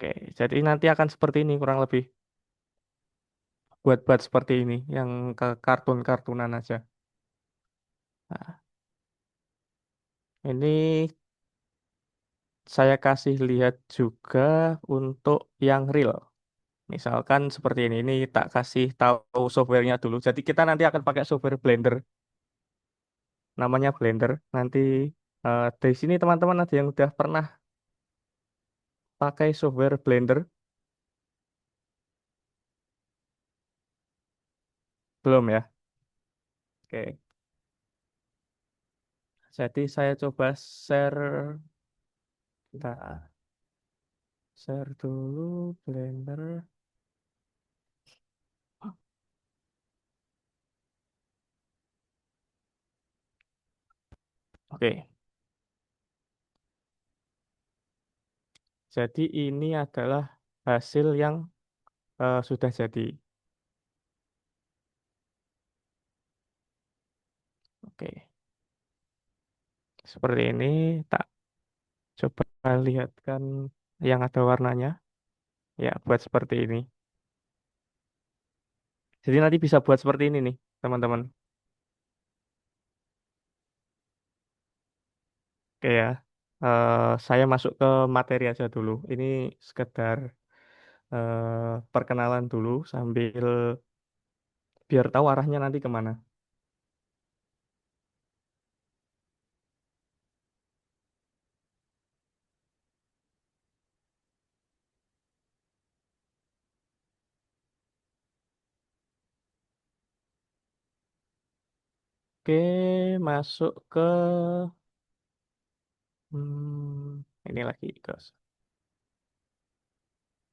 Oke, jadi nanti akan seperti ini kurang lebih. Buat-buat seperti ini, yang ke kartun-kartunan aja. Nah, ini saya kasih lihat juga untuk yang real. Misalkan seperti ini tak kasih tahu softwarenya dulu. Jadi kita nanti akan pakai software Blender, namanya Blender. Nanti dari sini teman-teman ada yang udah pernah pakai software Blender? Belum ya? Oke, jadi saya coba share, nah, share dulu Blender. Oke, jadi ini adalah hasil yang sudah jadi. Oke, seperti ini. Tak coba lihatkan yang ada warnanya. Ya, buat seperti ini. Jadi nanti bisa buat seperti ini nih, teman-teman. Oke ya. Saya masuk ke materi aja dulu. Ini sekedar perkenalan dulu sambil biar tahu arahnya nanti kemana. Oke, masuk ke ini lagi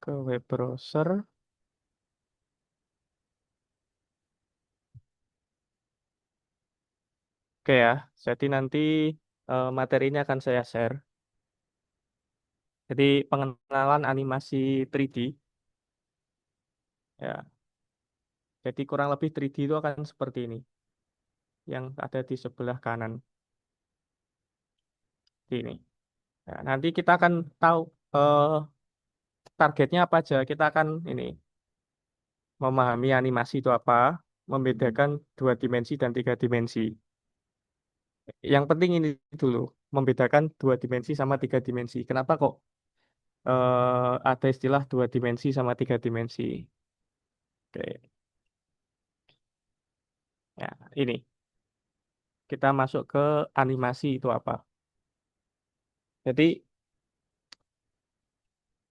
ke web browser. Oke ya. Jadi nanti materi ini akan saya share. Jadi pengenalan animasi 3D ya. Jadi kurang lebih 3D itu akan seperti ini yang ada di sebelah kanan ini. Ya, nanti kita akan tahu eh, targetnya apa aja. Kita akan ini memahami animasi itu apa, membedakan dua dimensi dan tiga dimensi. Yang penting ini dulu, membedakan dua dimensi sama tiga dimensi. Kenapa kok ada istilah dua dimensi sama tiga dimensi? Oke, ya ini kita masuk ke animasi itu apa. Jadi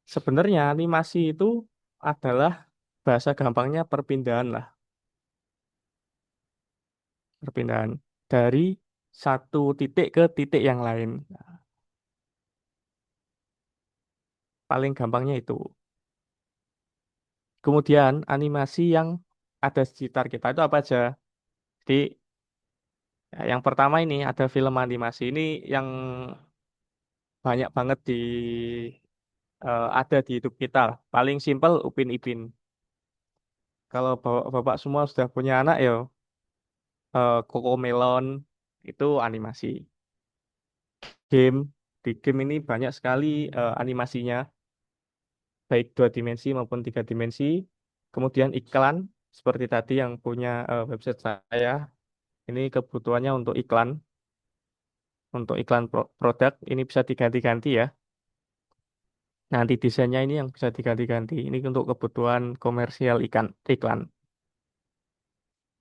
sebenarnya animasi itu adalah bahasa gampangnya perpindahan lah, perpindahan dari satu titik ke titik yang lain. Paling gampangnya itu. Kemudian animasi yang ada di sekitar kita itu apa aja? Jadi ya, yang pertama ini ada film animasi ini yang banyak banget ada di hidup kita lah. Paling simpel Upin Ipin. Kalau bapak semua sudah punya anak ya Melon itu animasi. Game di game ini banyak sekali animasinya, baik dua dimensi maupun tiga dimensi. Kemudian iklan seperti tadi yang punya website saya. Ini kebutuhannya untuk iklan produk ini bisa diganti-ganti ya. Nanti desainnya ini yang bisa diganti-ganti. Ini untuk kebutuhan komersial iklan.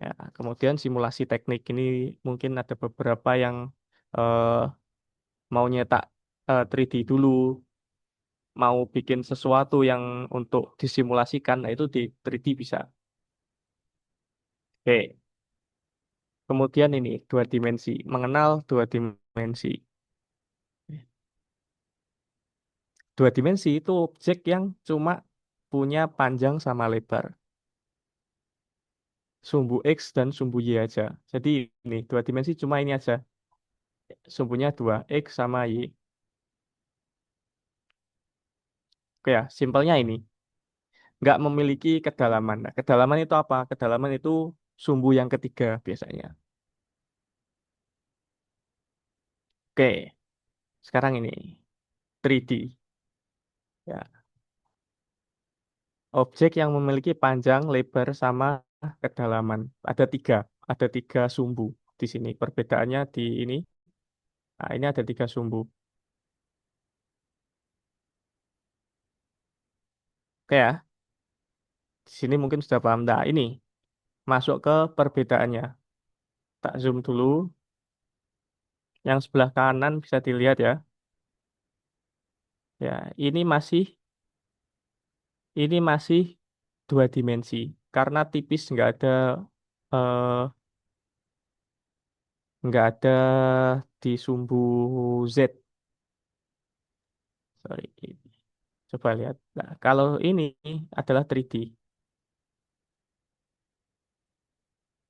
Ya, kemudian simulasi teknik ini mungkin ada beberapa yang eh, mau nyetak 3D dulu, mau bikin sesuatu yang untuk disimulasikan, nah itu di 3D bisa. Oke, kemudian ini dua dimensi, mengenal dua dimensi. Dua dimensi itu objek yang cuma punya panjang sama lebar, sumbu X dan sumbu Y aja. Jadi ini dua dimensi cuma ini aja, sumbunya dua X sama Y. Oke ya, simpelnya ini, nggak memiliki kedalaman. Nah, kedalaman itu apa? Kedalaman itu sumbu yang ketiga biasanya. Oke, sekarang ini 3D. Ya, Objek yang memiliki panjang, lebar, sama kedalaman. Ada tiga sumbu di sini. Perbedaannya di ini, nah, ini ada tiga sumbu. Oke ya, di sini mungkin sudah paham. Nah, ini masuk ke perbedaannya. Tak zoom dulu. Yang sebelah kanan bisa dilihat ya. Ya, ini masih dua dimensi karena tipis eh, nggak ada di sumbu Z. Sorry. Coba lihat. Nah, kalau ini adalah 3D.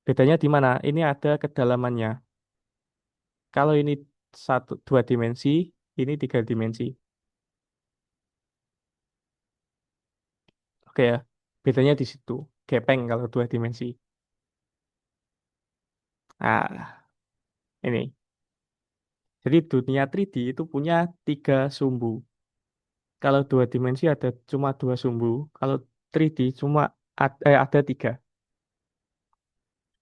Bedanya di mana? Ini ada kedalamannya. Kalau ini dua dimensi, ini tiga dimensi. Oke ya. Bedanya di situ. Gepeng kalau dua dimensi. Nah, ini. Jadi dunia 3D itu punya tiga sumbu. Kalau dua dimensi ada cuma dua sumbu. Kalau 3D ada tiga.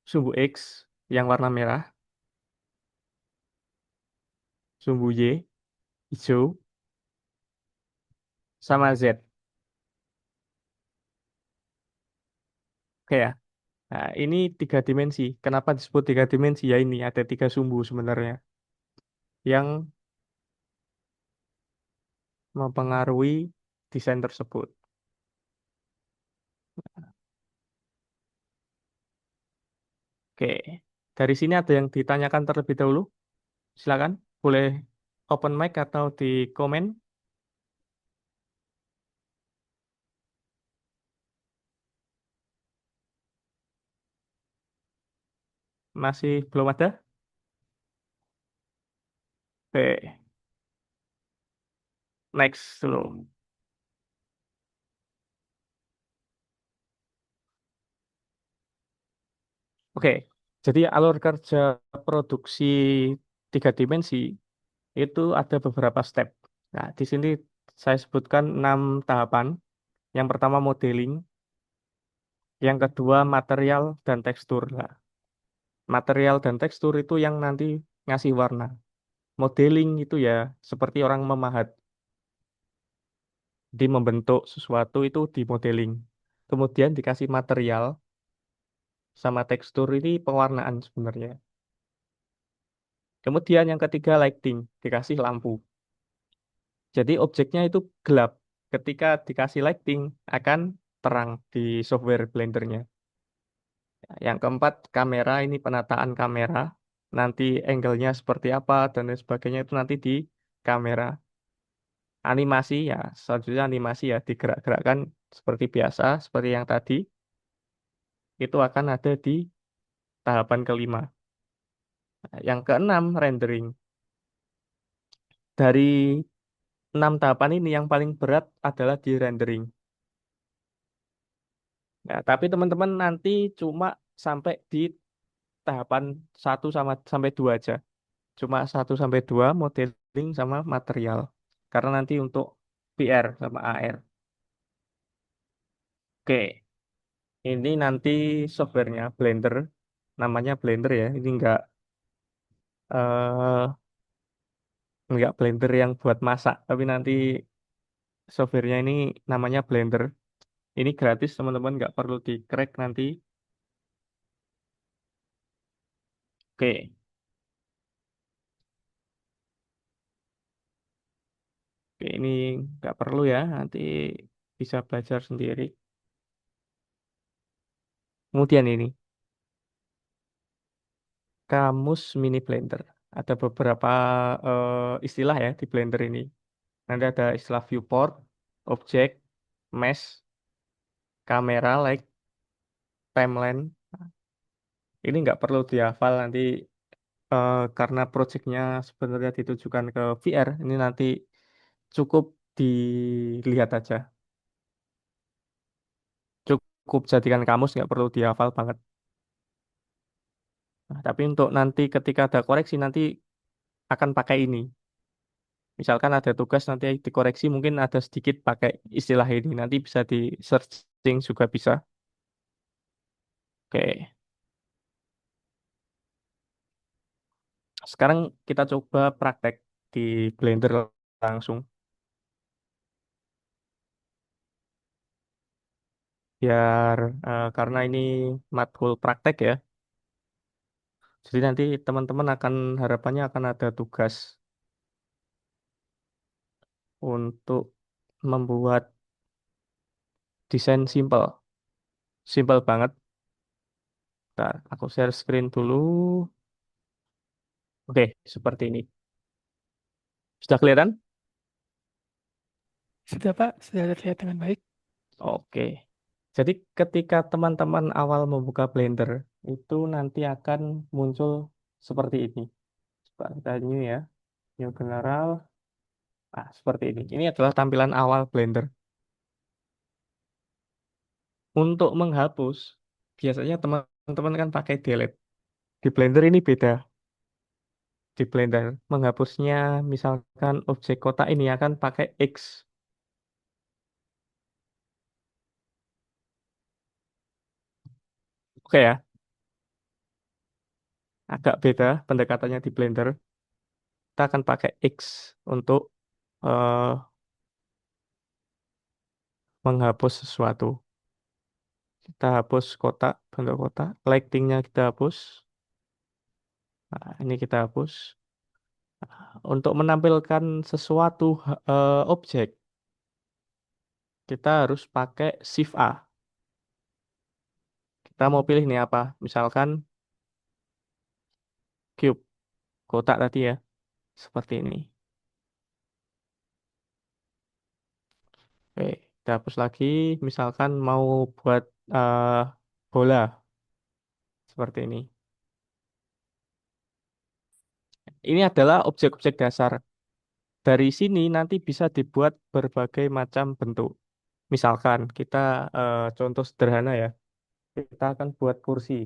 Sumbu X yang warna merah, sumbu Y hijau, sama Z. Oke ya. Nah, ini tiga dimensi. Kenapa disebut tiga dimensi? Ya ini ada tiga sumbu sebenarnya yang mempengaruhi desain tersebut. Oke, dari sini ada yang ditanyakan terlebih dahulu. Silakan, boleh open mic atau di komen. Masih belum ada? Oke, next dulu. Oke, jadi alur kerja produksi tiga dimensi itu ada beberapa step. Nah, di sini saya sebutkan 6 tahapan. Yang pertama modeling, yang kedua material dan tekstur. Nah, material dan tekstur itu yang nanti ngasih warna. Modeling itu ya seperti orang memahat, di membentuk sesuatu itu di modeling. Kemudian dikasih material sama tekstur ini pewarnaan sebenarnya. Kemudian yang ketiga lighting, dikasih lampu. Jadi objeknya itu gelap. Ketika dikasih lighting akan terang di software Blendernya. Yang keempat kamera, ini penataan kamera. Nanti angle-nya seperti apa dan lain sebagainya itu nanti di kamera. Animasi ya, selanjutnya animasi ya digerak-gerakkan seperti biasa, seperti yang tadi. Itu akan ada di tahapan kelima. Nah, yang keenam rendering. Dari 6 tahapan ini yang paling berat adalah di rendering. Nah, tapi teman-teman nanti cuma sampai di tahapan satu sama sampai 2 aja. Cuma satu sampai 2 modeling sama material. Karena nanti untuk VR sama AR. Oke, ini nanti softwarenya Blender, namanya Blender ya. Ini eh enggak Blender yang buat masak, tapi nanti softwarenya ini namanya Blender. Ini gratis teman-teman, nggak perlu di crack nanti. Oke, oke ini nggak perlu ya, nanti bisa belajar sendiri. Kemudian ini kamus mini Blender. Ada beberapa istilah ya di Blender ini. Nanti ada istilah viewport, object, mesh, kamera, like, timeline. Ini nggak perlu dihafal nanti karena projectnya sebenarnya ditujukan ke VR. Ini nanti cukup dilihat aja. Cukup jadikan kamus, nggak perlu dihafal banget. Nah, tapi untuk nanti ketika ada koreksi nanti akan pakai ini. Misalkan ada tugas nanti dikoreksi mungkin ada sedikit pakai istilah ini. Nanti bisa di search Sync juga bisa. Oke, sekarang kita coba praktek di Blender langsung. Biar karena ini matkul praktek ya. Jadi nanti teman-teman akan harapannya akan ada tugas untuk membuat desain simple. Simple banget. Bentar, aku share screen dulu. Oke, seperti ini. Sudah kelihatan? Sudah Pak, sudah terlihat dengan baik. Oke. Jadi ketika teman-teman awal membuka Blender, itu nanti akan muncul seperti ini. Coba kita new ya. New General. Ah, seperti ini. Ini adalah tampilan awal Blender. Untuk menghapus, biasanya teman-teman kan pakai delete. Di Blender ini beda. Di Blender, menghapusnya misalkan objek kotak ini akan pakai X. Oke ya, agak beda pendekatannya di Blender. Kita akan pakai X untuk eh, menghapus sesuatu. Kita hapus kotak, bentuk kotak. Lightingnya kita hapus. Nah, ini kita hapus. Untuk menampilkan sesuatu objek, kita harus pakai Shift A. Kita mau pilih nih apa? Misalkan cube, kotak tadi ya. Seperti ini. Oke, kita hapus lagi. Misalkan mau buat eh, bola. Seperti ini. Ini adalah objek-objek dasar. Dari sini nanti bisa dibuat berbagai macam bentuk. Misalkan kita contoh sederhana ya, kita akan buat kursi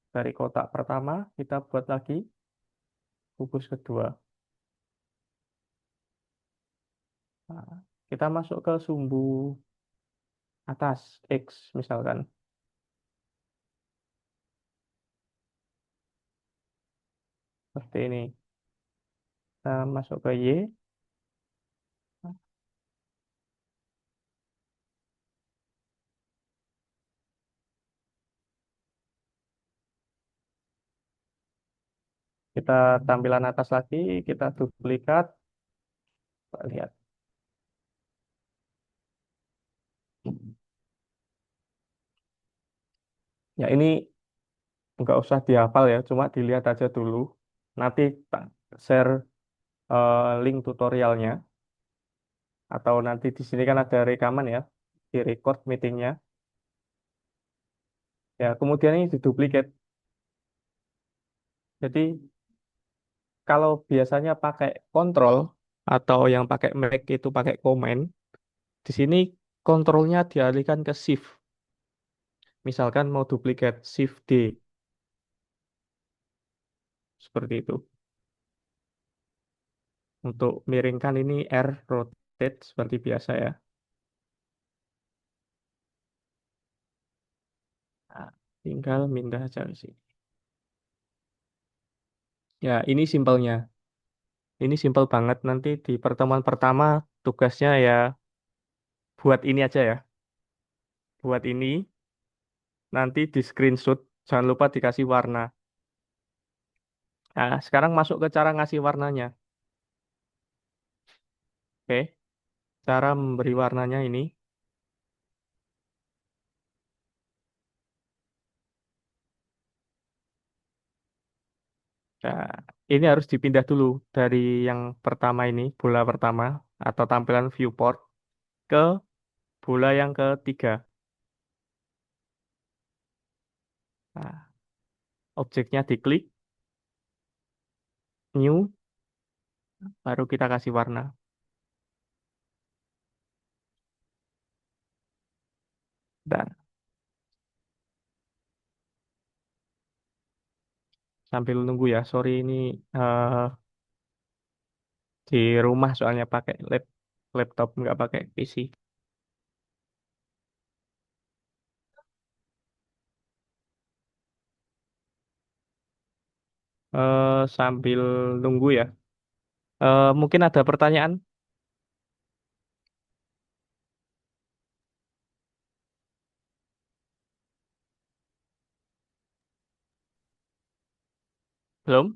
dari kotak pertama, kita buat lagi kubus kedua. Nah, kita masuk ke sumbu atas X misalkan, seperti ini. Kita masuk ke Y, kita tampilan atas lagi, kita duplikat, kita lihat. Ya ini nggak usah dihafal ya, cuma dilihat aja dulu. Nanti tak share link tutorialnya, atau nanti di sini kan ada rekaman ya, di record meetingnya. Ya, kemudian ini diduplikat. Jadi kalau biasanya pakai kontrol atau yang pakai Mac itu pakai command, di sini kontrolnya dialihkan ke shift. Misalkan mau duplikat shift D seperti itu. Untuk miringkan ini R rotate seperti biasa ya. Nah, tinggal pindah aja ke sini. Ya, ini simpelnya. Ini simpel banget. Nanti di pertemuan pertama tugasnya ya buat ini aja ya. Buat ini, nanti di screenshot. Jangan lupa dikasih warna. Nah, sekarang masuk ke cara ngasih warnanya. Oke, cara memberi warnanya ini. Nah, ini harus dipindah dulu dari yang pertama ini, bola pertama, atau tampilan viewport, ke bola yang ketiga. Nah, objeknya diklik, new, baru kita kasih warna. Dan sambil nunggu ya, sorry ini eh, di rumah soalnya pakai laptop nggak pakai PC. Sambil nunggu ya. Mungkin ada pertanyaan? Belum?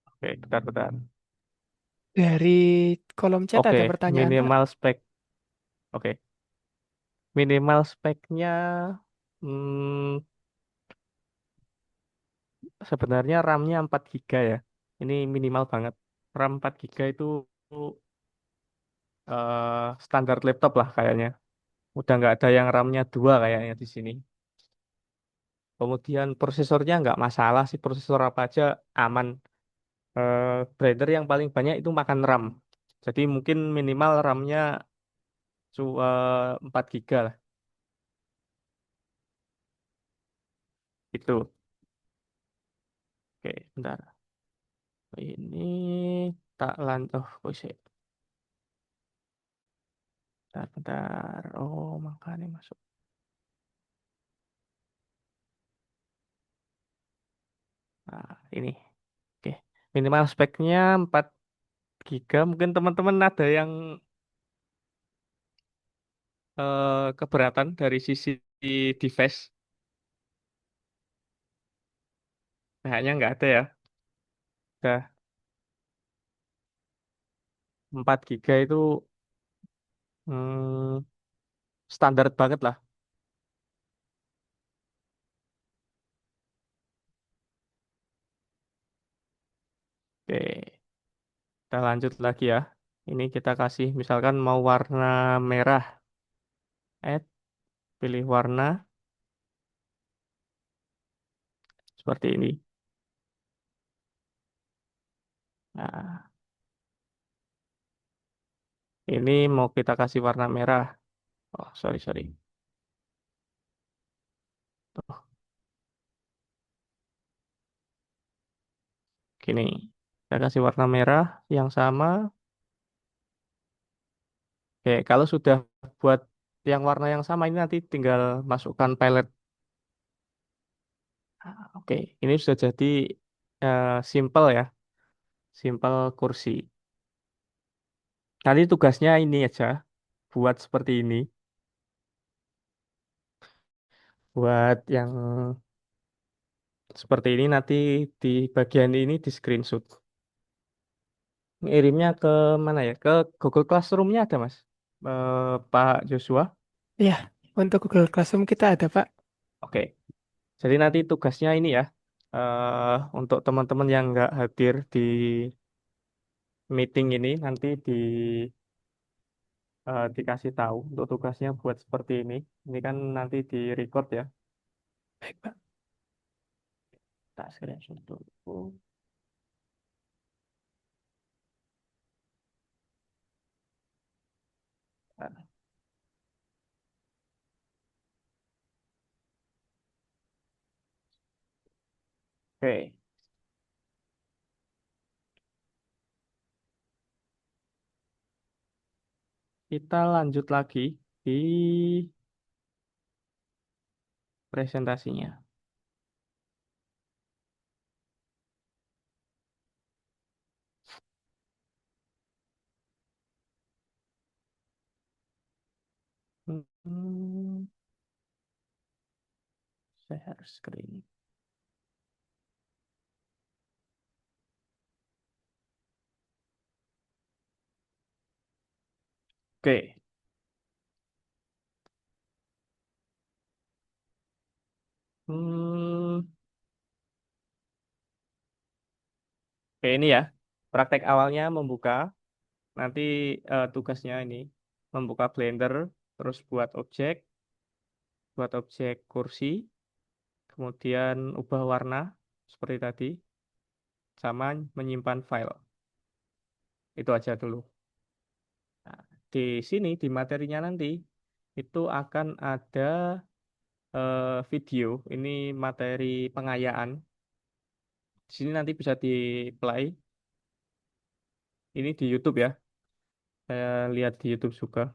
Oke, bentar-bentar. Dari kolom chat Oke, ada pertanyaan, Pak. minimal spek. Oke, minimal speknya hmm, sebenarnya RAM-nya 4 GB ya. Ini minimal banget. RAM 4 GB itu standar laptop lah kayaknya. Udah nggak ada yang RAM-nya 2 kayaknya di sini. Kemudian prosesornya nggak masalah sih, prosesor apa aja aman. Blender yang paling banyak itu makan RAM. Jadi mungkin minimal RAM-nya 4 GB lah. Itu. Oke, bentar. Ini tak lanjut. Oh, kok sih. Bentar, bentar. Oh, makanya masuk. Nah, ini. Oke. Minimal speknya 4 GB. Mungkin teman-teman ada yang keberatan dari sisi device. Kayaknya nggak ada ya. Udah 4 GB itu hmm, standar banget lah. Oke. Kita lanjut lagi ya. Ini kita kasih misalkan mau warna merah. Add, pilih warna seperti ini. Nah, ini mau kita kasih warna merah. Oh, sorry, sorry. Tuh, gini. Kita kasih warna merah yang sama. Oke, kalau sudah buat yang warna yang sama ini nanti tinggal masukkan palette. Oke, ini sudah jadi simple ya. Simple kursi. Nanti tugasnya ini aja. Buat seperti ini. Buat yang seperti ini nanti di bagian ini di screenshot. Ngirimnya ke mana ya? Ke Google Classroom-nya ada, Mas. Pak Joshua. Ya, untuk Google Classroom kita ada, Pak. Oke. Jadi nanti tugasnya ini ya. Untuk teman-teman yang nggak hadir di meeting ini nanti dikasih tahu untuk tugasnya buat seperti ini. Ini kan nanti di record ya. Baik, Pak. Tak screenshot dulu. Nah, oke. Kita lanjut lagi di presentasinya. Hmm, share screen. Oke. Hmm, oke ini ya. Praktek awalnya membuka. Nanti tugasnya ini membuka Blender, terus buat objek kursi, kemudian ubah warna seperti tadi, sama menyimpan file. Itu aja dulu. Nah, di sini di materinya nanti itu akan ada video. Ini materi pengayaan. Di sini nanti bisa di play. Ini di YouTube ya. Saya lihat di YouTube juga.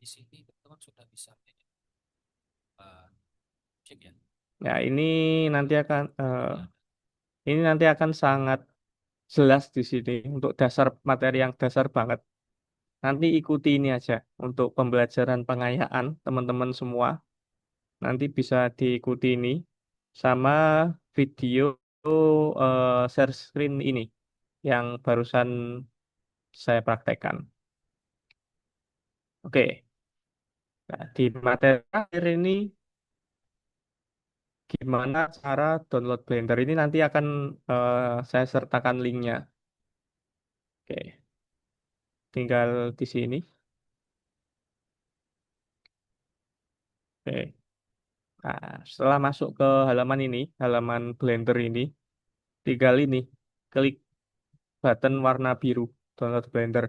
Di sini teman-teman sudah bisa cek ya. Nah, Ini ada. ini nanti akan sangat jelas di sini untuk dasar materi yang dasar banget. Nanti ikuti ini aja untuk pembelajaran pengayaan teman-teman semua. Nanti bisa diikuti ini sama video share screen ini yang barusan saya praktekkan. Oke, nah, di materi akhir ini gimana cara download Blender ini nanti akan saya sertakan linknya. Oke, tinggal di sini. Oke, nah, setelah masuk ke halaman ini, halaman Blender ini, tinggal ini, klik button warna biru download Blender.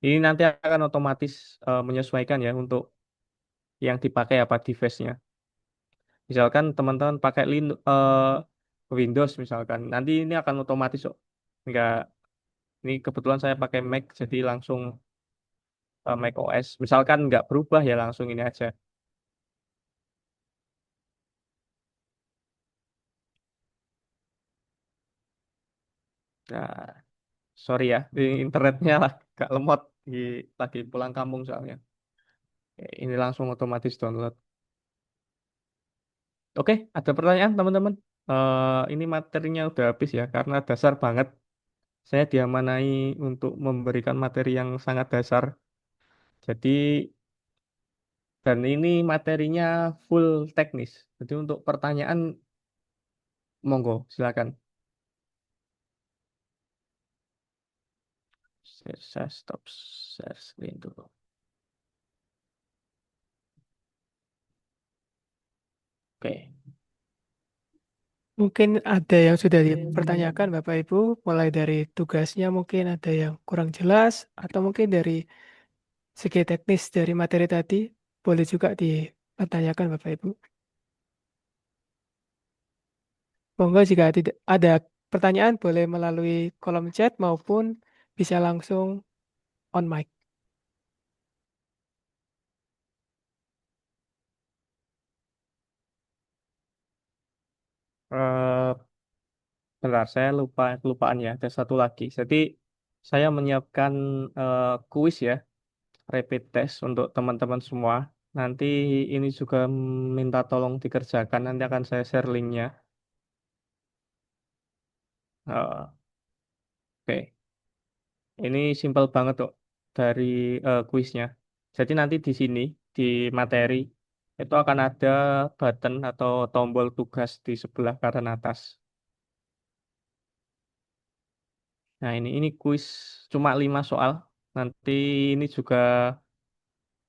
Ini nanti akan otomatis menyesuaikan ya untuk yang dipakai apa device-nya. Misalkan teman-teman pakai Windows misalkan, nanti ini akan otomatis kok. Enggak, ini kebetulan saya pakai Mac jadi langsung Mac OS. Misalkan nggak berubah ya langsung ini aja. Nah, sorry ya, di internetnya lah gak lemot lagi pulang kampung soalnya. Oke, ini langsung otomatis download. Oke, ada pertanyaan teman-teman? Ini materinya udah habis ya, karena dasar banget. Saya diamanai untuk memberikan materi yang sangat dasar. Jadi, dan ini materinya full teknis. Jadi untuk pertanyaan, monggo, silakan. Saya stop share screen dulu. Oke. Mungkin ada yang sudah dipertanyakan Bapak Ibu, mulai dari tugasnya mungkin ada yang kurang jelas, atau mungkin dari segi teknis dari materi tadi, boleh juga dipertanyakan Bapak Ibu. Monggo jika tidak ada pertanyaan, boleh melalui kolom chat maupun bisa langsung on mic. Eh, Bentar, saya kelupaan ya. Ada satu lagi. Jadi saya menyiapkan kuis ya, rapid test untuk teman-teman semua. Nanti ini juga minta tolong dikerjakan. Nanti akan saya share linknya. Oke, ini simpel banget kok dari kuisnya. Jadi nanti di sini di materi itu akan ada button atau tombol tugas di sebelah kanan atas. Nah ini kuis cuma 5 soal. Nanti ini juga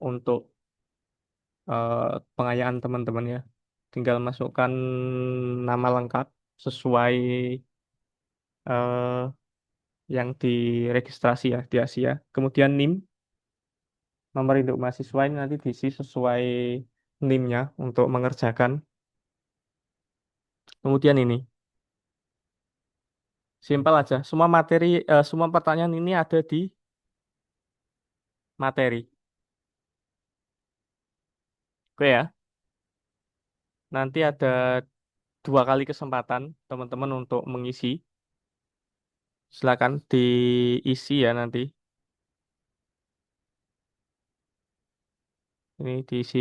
untuk eh, pengayaan teman-teman ya. Tinggal masukkan nama lengkap sesuai eh, yang diregistrasi ya di Asia. Kemudian NIM, nomor induk mahasiswa ini nanti diisi sesuai NIM-nya untuk mengerjakan. Kemudian ini, simpel aja. Semua pertanyaan ini ada di materi. Oke ya. Nanti ada 2 kali kesempatan teman-teman untuk mengisi. Silakan diisi ya nanti. Ini diisi.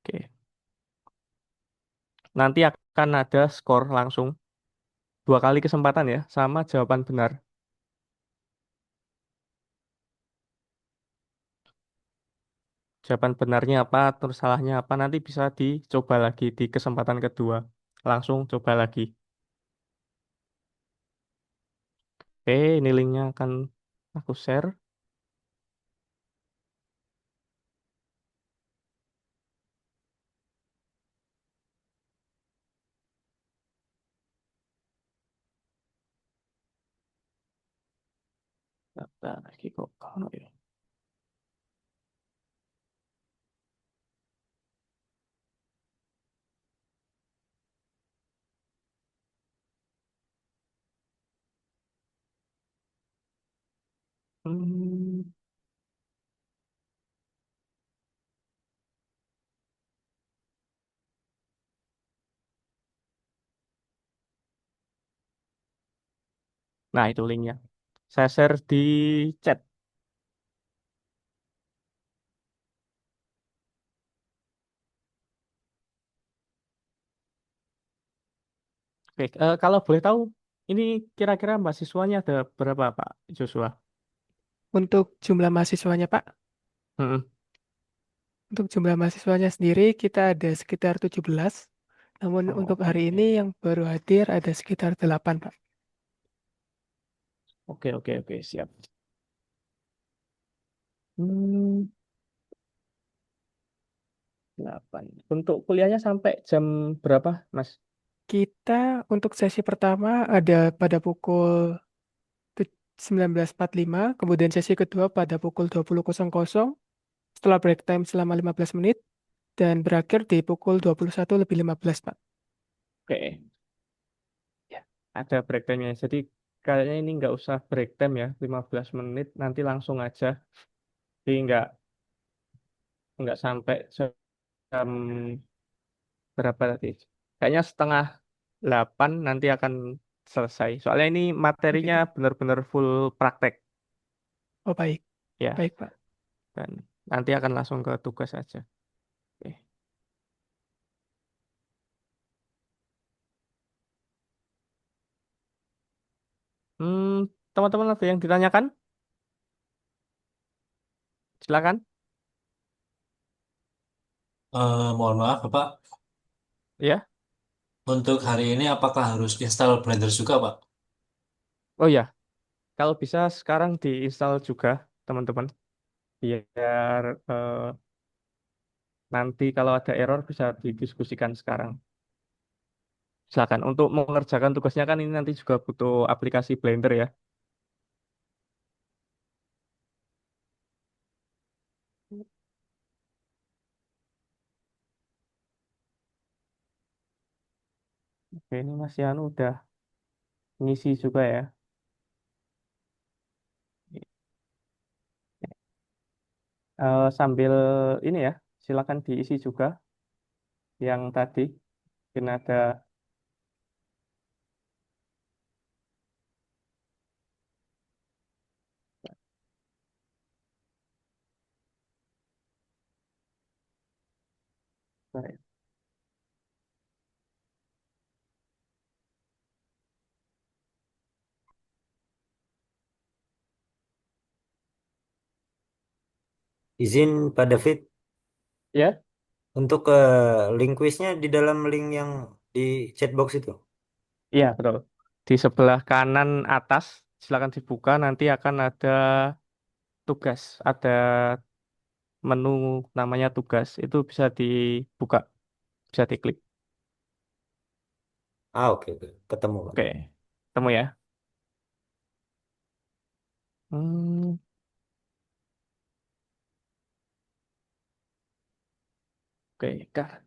Oke. Nanti akan ada skor langsung. 2 kali kesempatan ya, sama jawaban benar. Jawaban benarnya apa, terus salahnya apa, nanti bisa dicoba lagi di kesempatan kedua. Langsung coba lagi. Oke, ini linknya akan aku share. Nah, iki kok kono ya. Hmm, Nah, itu linknya. Saya share di chat. Oke, kalau boleh tahu, ini kira-kira mahasiswanya ada berapa, Pak Joshua? Untuk jumlah mahasiswanya, Pak. Mm-mm. Untuk jumlah mahasiswanya sendiri kita ada sekitar 17. Namun Oh, untuk hari oke. ini yang baru hadir ada sekitar 8, Pak. Oke, oke, oke, siap. Hmm, 8. Untuk kuliahnya sampai jam berapa, Mas? Kita untuk sesi pertama ada pada pukul 19.45, kemudian sesi kedua pada pukul 20.00, setelah break time selama 15 menit, dan berakhir di pukul 21.15, Pak. Oke, ya, ada break time-nya. Jadi kayaknya ini nggak usah break time ya, 15 menit, nanti langsung aja. Jadi nggak sampai jam berapa tadi? Kayaknya setengah 8 nanti akan selesai. Soalnya ini Oh materinya gitu. benar-benar full praktek Oh baik, ya, baik Pak. dan nanti akan langsung ke tugas aja. Oke. Hmm, teman-teman ada yang ditanyakan? Silakan. Mohon maaf, Bapak. Ya. Untuk hari ini apakah harus install Blender juga, Pak? Oh ya, kalau bisa sekarang diinstal juga, teman-teman, biar nanti kalau ada error bisa didiskusikan sekarang. Silakan. Untuk mengerjakan tugasnya kan ini nanti juga butuh aplikasi Blender ya. Oke, ini Mas Yanu udah ngisi juga ya. Sambil ini ya, silakan diisi juga yang tadi. Mungkin ada, Izin Pak David, ya, untuk link quiznya di dalam link yang di chatbox itu. iya betul. Di sebelah kanan atas, silakan dibuka. Nanti akan ada tugas, ada menu namanya tugas. Itu bisa dibuka, bisa diklik. Ah, oke, oke. Ketemu, Pak. Oke, temu ya. Hmm, oke, Kak.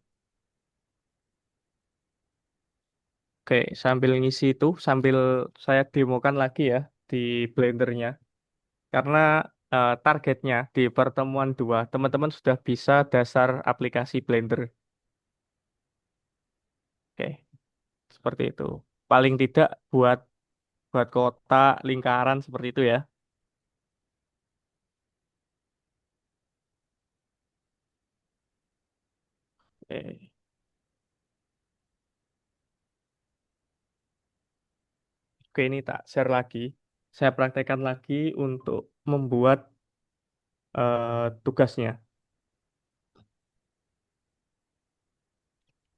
Oke, sambil ngisi itu, sambil saya demokan lagi ya di Blendernya. Karena targetnya di pertemuan 2, teman-teman sudah bisa dasar aplikasi Blender. Oke, seperti itu. Paling tidak buat buat kotak, lingkaran seperti itu ya. Oke, oke ini tak share lagi. Saya praktekkan lagi untuk membuat tugasnya.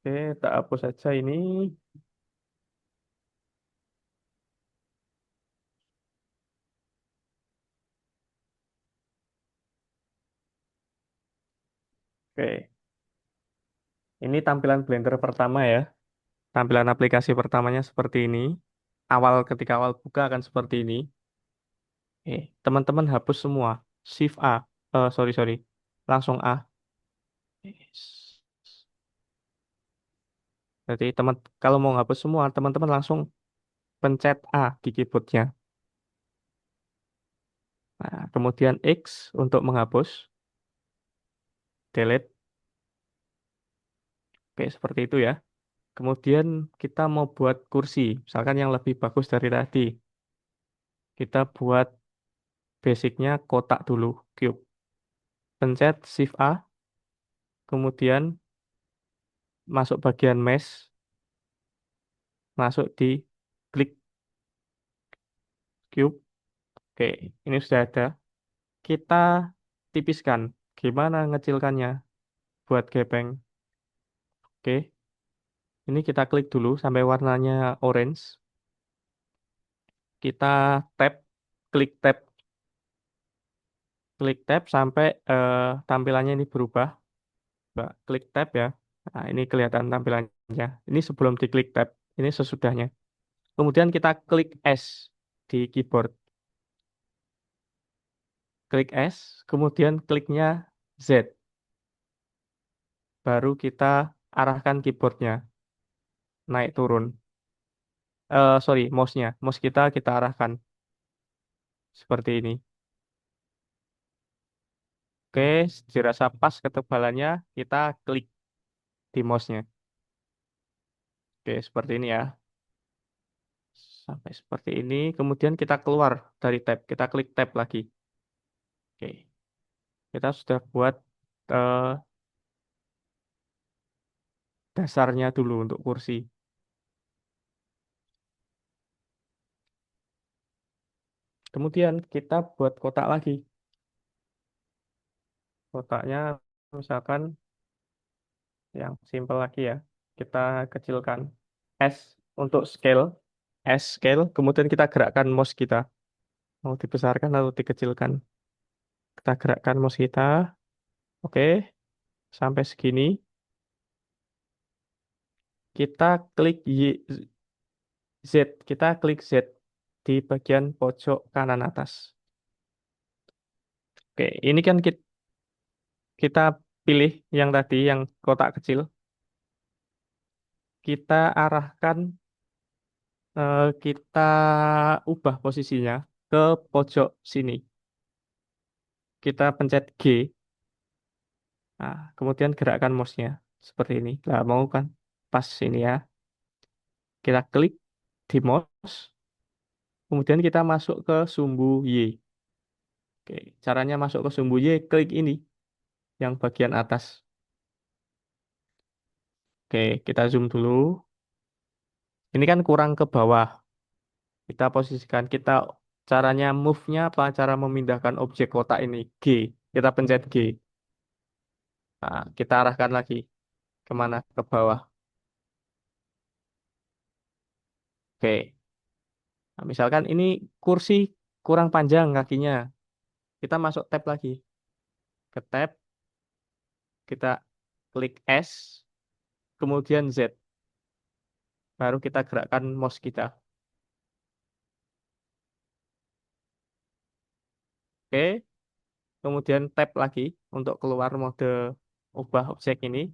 Oke, tak hapus saja ini. Oke, ini tampilan Blender pertama ya. Tampilan aplikasi pertamanya seperti ini. Ketika awal buka akan seperti ini. Teman-teman hapus semua. Shift A. Sorry. Langsung A. Jadi kalau mau hapus semua, teman-teman langsung pencet A di keyboardnya. Nah, kemudian X untuk menghapus. Delete. Oke, seperti itu ya. Kemudian kita mau buat kursi, misalkan yang lebih bagus dari tadi. Kita buat basicnya kotak dulu, cube. Pencet Shift A, kemudian masuk bagian mesh, masuk di klik cube. Oke, ini sudah ada. Kita tipiskan. Gimana ngecilkannya? Buat gepeng. Oke, ini kita klik dulu sampai warnanya orange. Kita tap, klik tab sampai tampilannya ini berubah. Coba klik tab ya. Nah, ini kelihatan tampilannya. Ini sebelum diklik tab, ini sesudahnya. Kemudian kita klik S di keyboard. Klik S, kemudian kliknya Z. Baru kita arahkan keyboardnya, naik turun. Sorry, mouse-nya. Mouse kita arahkan seperti ini. Oke, dirasa pas ketebalannya, kita klik di mouse-nya. Oke, seperti ini ya. Sampai seperti ini. Kemudian kita keluar dari tab. Kita klik tab lagi. Oke, kita sudah buat eh, dasarnya dulu untuk kursi. Kemudian kita buat kotak lagi. Kotaknya misalkan yang simple lagi ya. Kita kecilkan. S untuk scale. S scale. Kemudian kita gerakkan mouse kita. Mau dibesarkan atau dikecilkan. Kita gerakkan mouse kita. Oke, sampai segini. Kita klik Z. Kita klik Z di bagian pojok kanan atas. Oke, ini kan kita pilih yang tadi, yang kotak kecil. Kita arahkan, kita ubah posisinya ke pojok sini. Kita pencet G. Nah, kemudian gerakkan mouse-nya seperti ini. Nah, mau kan? Pas ini ya. Kita klik di mouse. Kemudian kita masuk ke sumbu Y. Oke, caranya masuk ke sumbu Y, klik ini, yang bagian atas. Oke, kita zoom dulu. Ini kan kurang ke bawah. Kita posisikan, caranya move-nya apa? Cara memindahkan objek kotak ini. G. Kita pencet G. Nah, kita arahkan lagi. Kemana? Ke bawah. Oke. Nah, misalkan ini kursi kurang panjang kakinya. Kita masuk tab lagi. Ke tab. Kita klik S. Kemudian Z. Baru kita gerakkan mouse kita. Oke. Kemudian tab lagi untuk keluar mode ubah objek ini.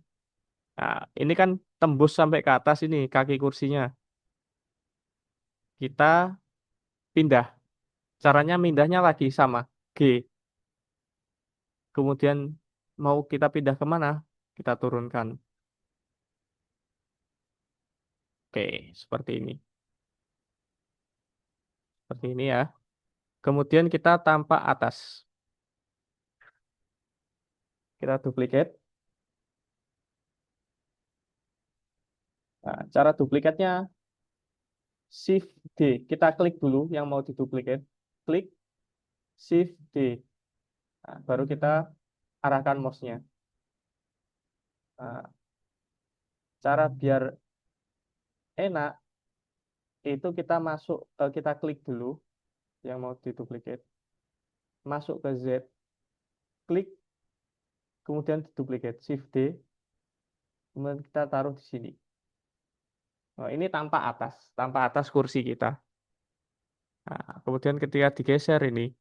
Nah, ini kan tembus sampai ke atas ini kaki kursinya. Kita pindah. Caranya mindahnya lagi sama. G. Kemudian mau kita pindah kemana? Kita turunkan. Oke, seperti ini. Seperti ini ya. Kemudian kita tampak atas. Kita duplicate. Nah, cara duplikatnya Shift D. Kita klik dulu yang mau diduplicate. Klik Shift D. Nah, baru kita arahkan mouse-nya. Nah, cara biar enak itu kita klik dulu yang mau diduplicate. Masuk ke Z. Klik, kemudian duplicate. Shift D. Kemudian kita taruh di sini. Nah, ini tanpa atas kursi kita. Nah, kemudian ketika digeser ini,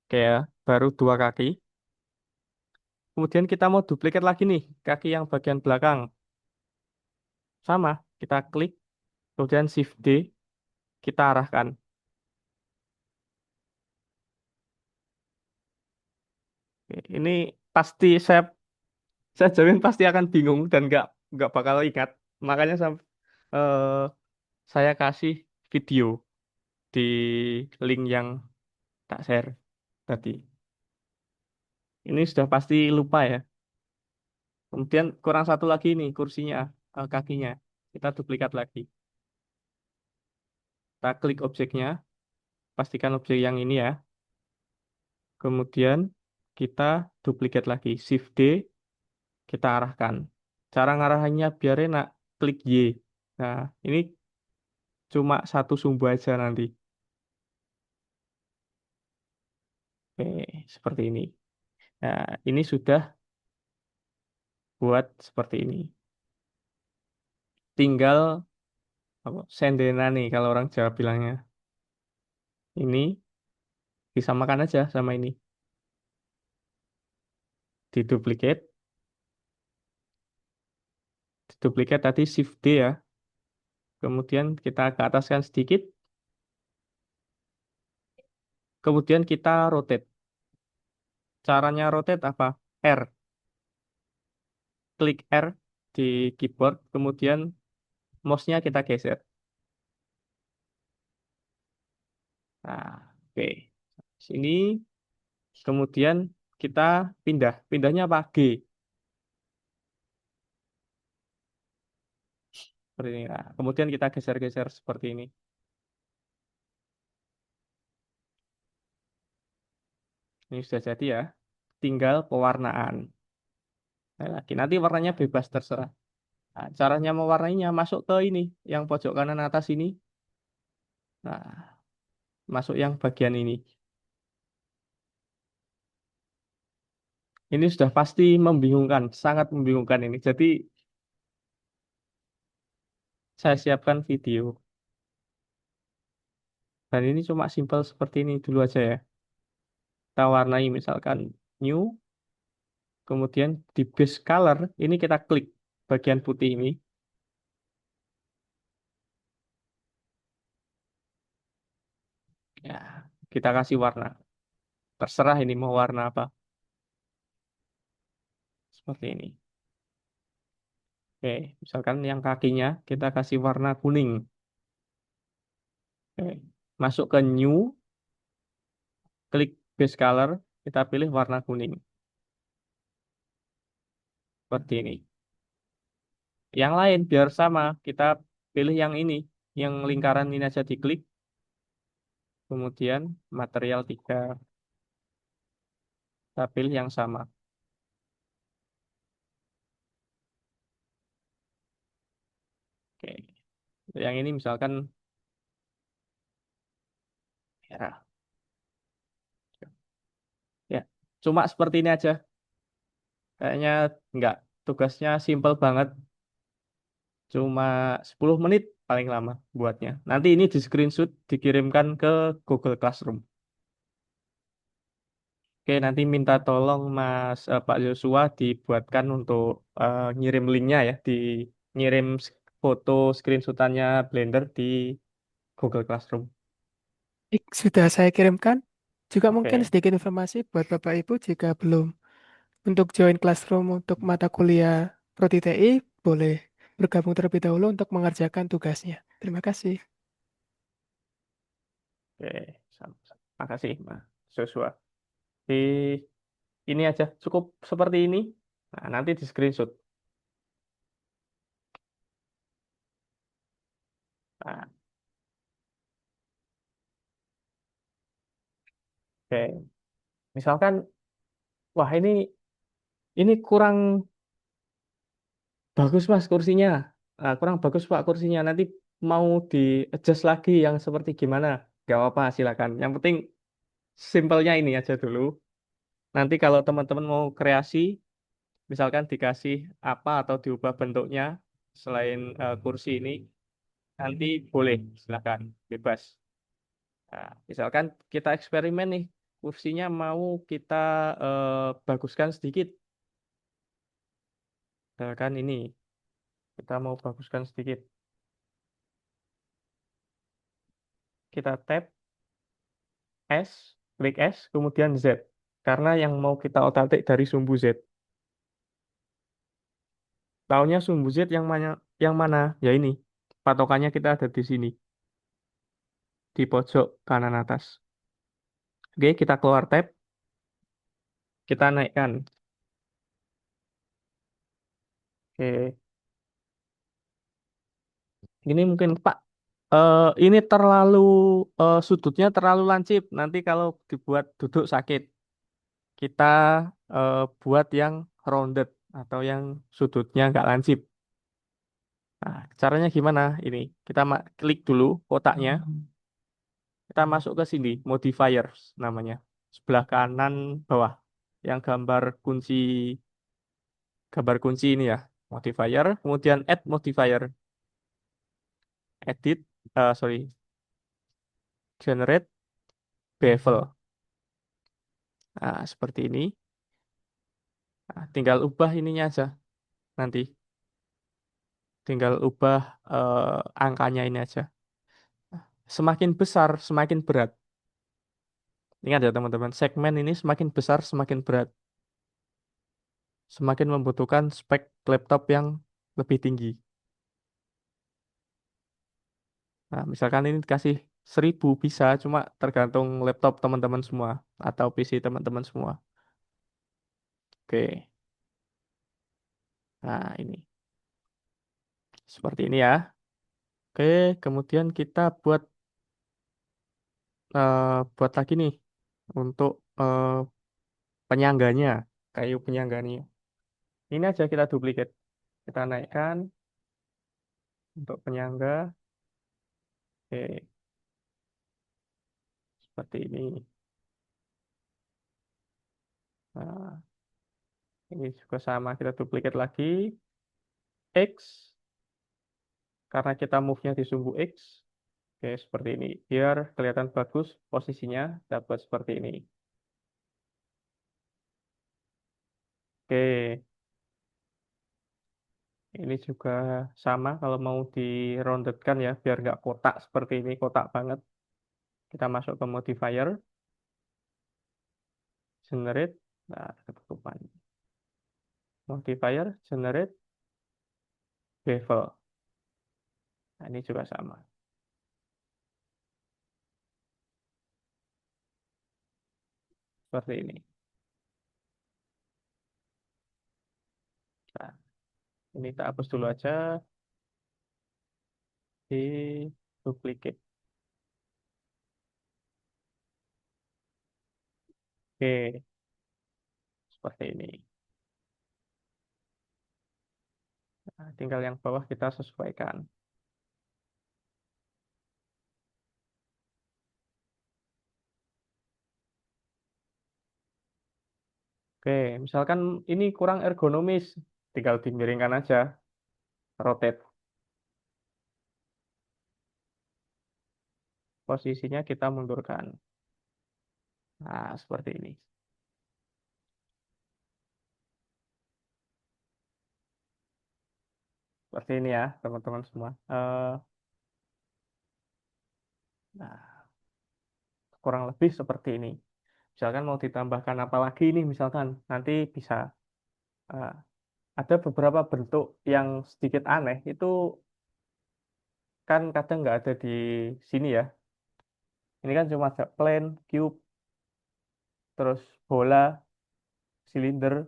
kayak baru 2 kaki. Kemudian kita mau duplikat lagi nih, kaki yang bagian belakang. Sama, kita klik, kemudian Shift D, kita arahkan. Oke, ini pasti saya jamin pasti akan bingung dan nggak bakal ingat. Makanya eh, saya kasih video di link yang tak share tadi. Ini sudah pasti lupa ya. Kemudian kurang satu lagi nih kursinya, kakinya. Kita duplikat lagi. Kita klik objeknya, pastikan objek yang ini ya. Kemudian kita duplikat lagi, Shift D, kita arahkan. Cara ngarahannya biar enak, klik Y. Nah, ini cuma satu sumbu aja nanti. Oke, seperti ini. Nah, ini sudah buat seperti ini. Tinggal apa, sendena nih kalau orang Jawa bilangnya. Ini disamakan aja sama ini. Diduplikat, diduplikat tadi Shift D ya. Kemudian kita ke ataskan sedikit. Kemudian kita rotate. Caranya rotate apa? R. Klik R di keyboard, kemudian mouse-nya kita geser. Nah, oke. Sini, kemudian kita pindah. Pindahnya apa? G. Seperti ini. Nah, kemudian kita geser-geser seperti ini. Ini sudah jadi ya. Tinggal pewarnaan. Nah, lagi nanti warnanya bebas terserah. Nah, caranya mewarnainya masuk ke ini, yang pojok kanan atas ini. Nah, masuk yang bagian ini. Ini sudah pasti membingungkan, sangat membingungkan ini. Jadi saya siapkan video. Dan ini cuma simpel seperti ini dulu aja ya. Kita warnai misalkan new, kemudian di base color, ini kita klik bagian putih ini. Ya, kita kasih warna. Terserah ini mau warna apa. Seperti ini. Oke, misalkan yang kakinya kita kasih warna kuning. Oke. Masuk ke new, klik base color, kita pilih warna kuning. Seperti ini. Yang lain biar sama, kita pilih yang ini, yang lingkaran ini aja diklik. Kemudian material 3, kita pilih yang sama. Oke. Yang ini misalkan merah. Ya, cuma seperti ini aja. Kayaknya enggak. Tugasnya simple banget. Cuma 10 menit paling lama buatnya. Nanti ini di screenshot dikirimkan ke Google Classroom. Oke, nanti minta tolong Pak Joshua dibuatkan untuk ngirim linknya ya, ngirim foto screenshotannya Blender di Google Classroom. Sudah saya kirimkan. Juga mungkin Oke, sedikit informasi buat Bapak Ibu jika belum untuk join Classroom untuk mata kuliah Prodi TI, boleh bergabung terlebih dahulu untuk mengerjakan tugasnya. Terima kasih. oke, makasih Mas Joshua. Di ini aja cukup seperti ini. Nah, nanti di screenshot. Nah, oke, misalkan, wah ini kurang bagus Mas kursinya. Kurang bagus Pak kursinya. Nanti mau di adjust lagi yang seperti gimana? Gak apa-apa, silakan. Yang penting simpelnya ini aja dulu. Nanti kalau teman-teman mau kreasi, misalkan dikasih apa atau diubah bentuknya selain kursi ini, nanti boleh, silakan, bebas. Nah, misalkan kita eksperimen nih, kursinya mau kita baguskan sedikit. Misalkan ini, kita mau baguskan sedikit. Kita tap S, klik S, kemudian Z. Karena yang mau kita otak-atik dari sumbu Z. Taunya sumbu Z yang mana? Yang mana? Ya ini. Patokannya kita ada di sini. Di pojok kanan atas. Oke, kita keluar tab. Kita naikkan. Oke. Ini mungkin Pak. Ini terlalu sudutnya terlalu lancip. Nanti kalau dibuat duduk sakit. Kita buat yang rounded atau yang sudutnya nggak lancip. Nah, caranya gimana? Ini kita klik dulu kotaknya. Kita masuk ke sini, modifiers namanya. Sebelah kanan bawah. Yang gambar kunci ini ya. Modifier, kemudian add modifier. Edit, sorry, generate bevel. Nah, seperti ini. Nah, tinggal ubah ininya aja nanti. Tinggal ubah angkanya ini aja. Semakin besar, semakin berat. Ingat ya teman-teman, segmen ini semakin besar, semakin berat. Semakin membutuhkan spek laptop yang lebih tinggi. Nah, misalkan ini dikasih 1000 bisa, cuma tergantung laptop teman-teman semua atau PC teman-teman semua. Oke, nah ini seperti ini ya. Oke, kemudian kita eh, buat lagi nih untuk penyangganya, kayu penyangganya. Ini aja kita duplikat, kita naikkan untuk penyangga. Oke, seperti ini. Nah, ini juga sama, kita duplikat lagi. X, karena kita move-nya di sumbu X. Oke, seperti ini. Biar kelihatan bagus posisinya dapat seperti ini. Oke, ini juga sama kalau mau di roundedkan ya, biar nggak kotak seperti ini, kotak banget. Kita masuk ke modifier, generate, nah ketutupan. Modifier, generate, bevel. Nah, ini juga sama. Seperti ini. Nah, ini kita hapus dulu aja. Di duplicate. Oke, seperti ini. Nah, tinggal yang bawah kita sesuaikan. Oke, misalkan ini kurang ergonomis, tinggal dimiringkan aja, rotate. Posisinya kita mundurkan. Nah, seperti ini. Seperti ini ya, teman-teman semua. Nah, kurang lebih seperti ini. Misalkan mau ditambahkan apa lagi ini, misalkan nanti bisa eh, ada beberapa bentuk yang sedikit aneh, itu kan kadang nggak ada di sini ya. Ini kan cuma ada plane, cube, terus bola, silinder,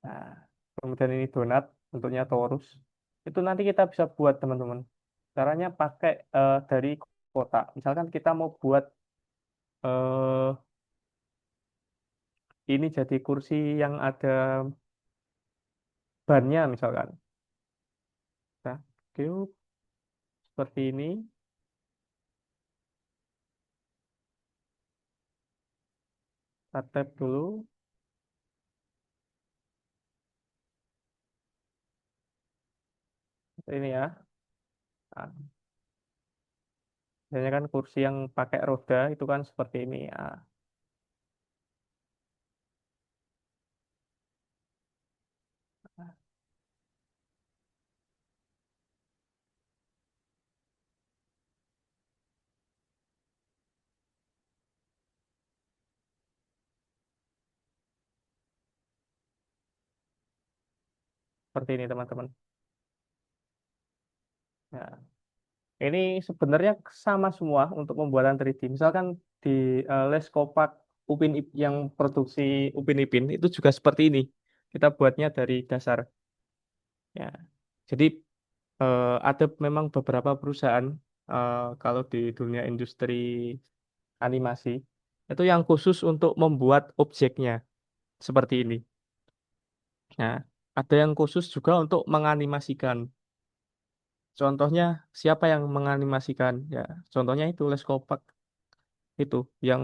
nah, kemudian ini donat, bentuknya torus. Itu nanti kita bisa buat teman-teman. Caranya pakai dari kotak. Misalkan kita mau buat eh, ini jadi kursi yang ada bannya misalkan. Nah, cube seperti ini. Kita tap dulu. Seperti ini ya. Nah, Biasanya kan kursi yang pakai roda itu kan seperti ini ya. Seperti ini teman-teman. Nah, ini sebenarnya sama semua untuk pembuatan 3D. Misalkan di Les Kopak yang produksi Upin Ipin itu juga seperti ini. Kita buatnya dari dasar. Ya, jadi ada memang beberapa perusahaan kalau di dunia industri animasi itu yang khusus untuk membuat objeknya seperti ini. Nah, ada yang khusus juga untuk menganimasikan. Contohnya siapa yang menganimasikan? Ya, contohnya itu Les Kopak itu yang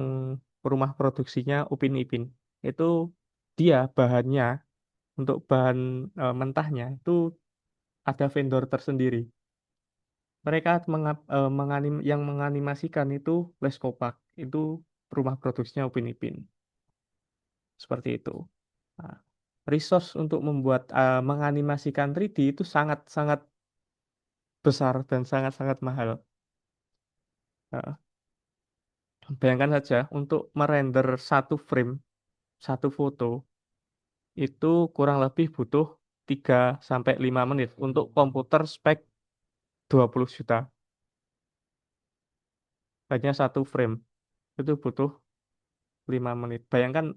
rumah produksinya Upin Ipin. Itu dia bahannya untuk bahan mentahnya itu ada vendor tersendiri. Mereka yang menganimasikan itu Les Kopak. Itu rumah produksinya Upin Ipin. Seperti itu. Nah, resource untuk membuat menganimasikan 3D itu sangat-sangat besar dan sangat-sangat mahal. Nah, bayangkan saja untuk merender satu frame, satu foto, itu kurang lebih butuh 3 sampai 5 menit untuk komputer spek 20 juta. Hanya satu frame itu butuh 5 menit. Bayangkan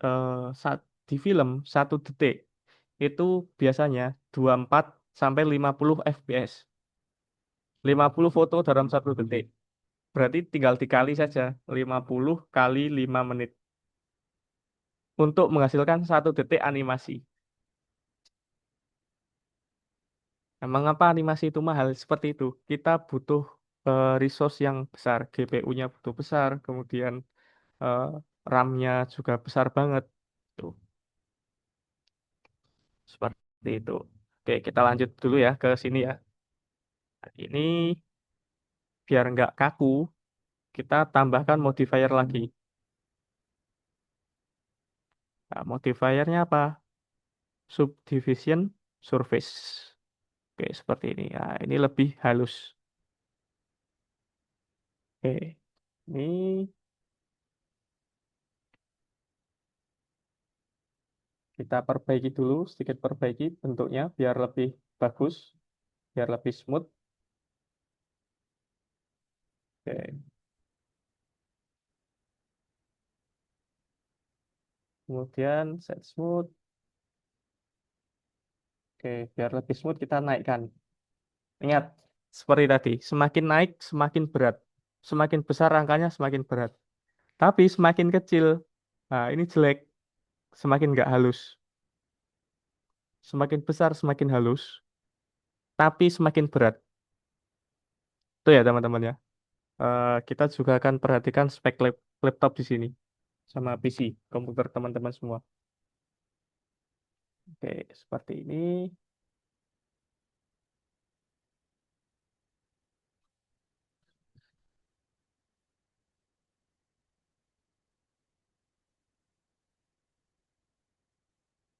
eh, di film 1 detik itu biasanya 24 sampai 50 fps. 50 foto dalam 1 detik. Berarti tinggal dikali saja 50 kali 5 menit untuk menghasilkan 1 detik animasi. Nah, mengapa animasi itu mahal? Seperti itu. Kita butuh resource yang besar. GPU-nya butuh besar, kemudian eh, RAM-nya juga besar banget. Tuh, seperti itu. Oke, kita lanjut dulu ya ke sini ya. Nah, ini biar nggak kaku, kita tambahkan modifier lagi. Nah, modifiernya apa? Subdivision surface. Oke, seperti ini. Nah, ini lebih halus. Oke, ini kita perbaiki dulu, sedikit perbaiki bentuknya biar lebih bagus, biar lebih smooth. Oke, kemudian set smooth. Oke, biar lebih smooth kita naikkan. Ingat, seperti tadi, semakin naik semakin berat. Semakin besar angkanya semakin berat. Tapi semakin kecil, nah ini jelek, semakin nggak halus. Semakin besar semakin halus, tapi semakin berat. Itu ya teman-teman ya. Kita juga akan perhatikan spek laptop di sini sama PC, komputer teman-teman semua. Oke, seperti ini.